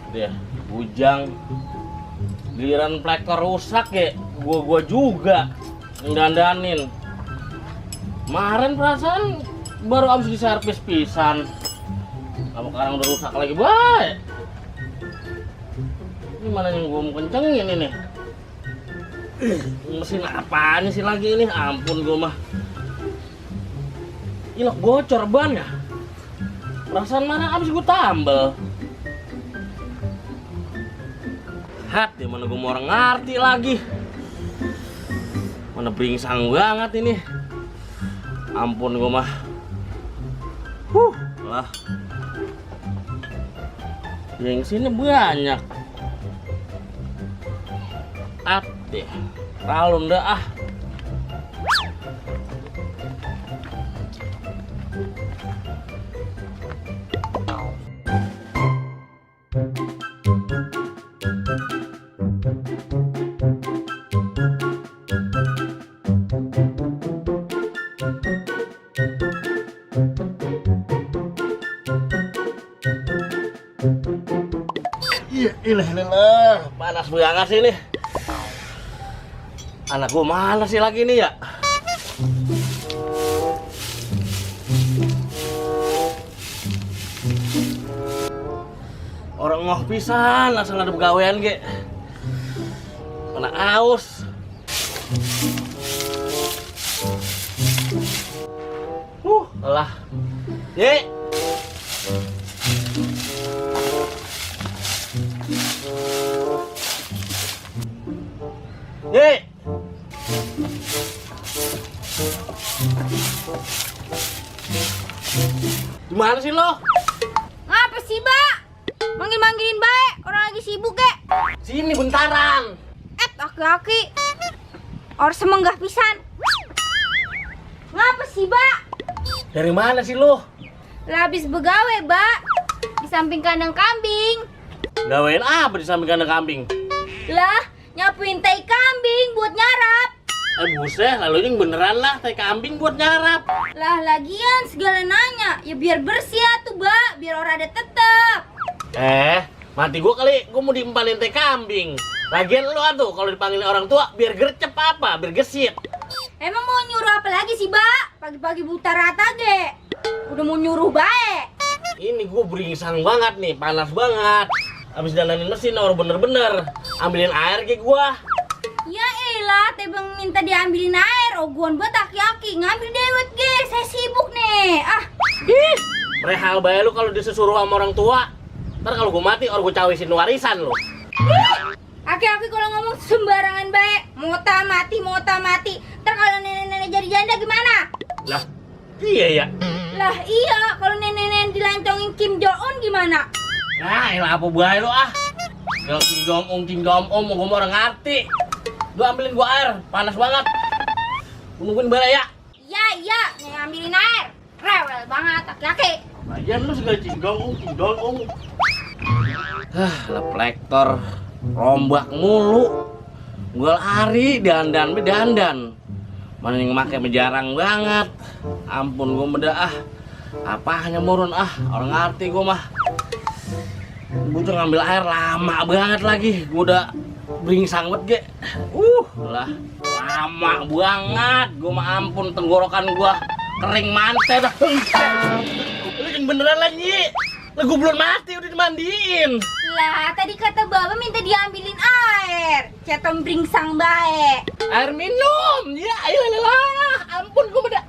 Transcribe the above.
Deh, bujang. Giliran plektor rusak ya, gua juga ngedandanin. Kemarin perasaan baru abis diservis pisan. Kamu sekarang udah rusak lagi, baik. Ini mana yang gua mau kencengin ini? Mesin apaan sih lagi ini? Ampun gua mah. Ilok bocor ban ya. Perasaan mana abis gua tambel. Hati mana gue mau orang ngerti lagi. Mana beringsang banget ini. Ampun gue mah. Lah. Yang sini banyak. Hati. Kalun dah ah. Ilah, panas banget sih ini. Anak gua mana sih lagi nih ya? Orang ngoh pisan, asal ada pegawaian ge. Mana aus. Alah. Ye. Ye. Gimana sih lo? Ngapa sih, Mbak? Manggil-manggilin baik, orang lagi sibuk kek. Sini bentaran. Laki-laki. Orang semenggah pisan. Ngapa sih, Mbak? Dari mana sih lo? Lah habis begawe, Mbak. Di samping kandang kambing. Gawain apa di samping kandang kambing? Lah, nyapuin tai kambing buat nyarap. Buset, lalu yang beneran lah tai kambing buat nyarap. Lah lagian segala nanya, ya biar bersih ya tuh, Mbak, biar orang ada tetep. Mati gua kali, gua mau diempalin tai kambing. Lagian lu atuh kalau dipanggil orang tua biar gercep apa, biar gesit. Emang mau nyuruh apa lagi sih, Mbak? Pagi-pagi buta rata ge. Udah mau nyuruh baik. Ini gua beringsang banget nih, panas banget. Abis dandanin mesin orang bener-bener. Ambilin air ke gua. Ya elah, tebang minta diambilin air. Oguan buat aki-aki, ngambil dewet ge. Saya sibuk nih. Ih, rehal bae lu kalau disuruh sama orang tua. Ntar kalau gua mati, orang gua cawisin warisan lu. Aki-aki kalau ngomong sembarangan baik. Mota mati. Ntar kalau nenek-nenek jadi janda gimana? Lah, iya ya. Lah iya, kalau nenek-nenek dilancongin Kim Jong-un gimana? Nah, elah apa bae lu ah. Kalau Kim Jong-un mau gua orang ngerti. Lu ambilin gua air, panas banget. Nungguin bare ya. Iya, nih ambilin air. Rewel banget aki-aki. Lagian lu segala Kim Jong-un. Lah plektor rombak mulu. Gua lari dandan. Mana yang make jarang banget. Ampun gua meda ah. Apanya murun ah, orang ngerti gua mah. Gua tuh ngambil air lama banget lagi. Gua udah beringsang banget ge. Lah lama banget. Gua mah ampun tenggorokan gua kering mantet dah. Lu yang beneran lagi. Lah gua belum mati udah dimandiin. Lah tadi kata Baba minta diambilin air. Cetom beringsang bae. Air minum. Ya iyalah. Ampun gua udah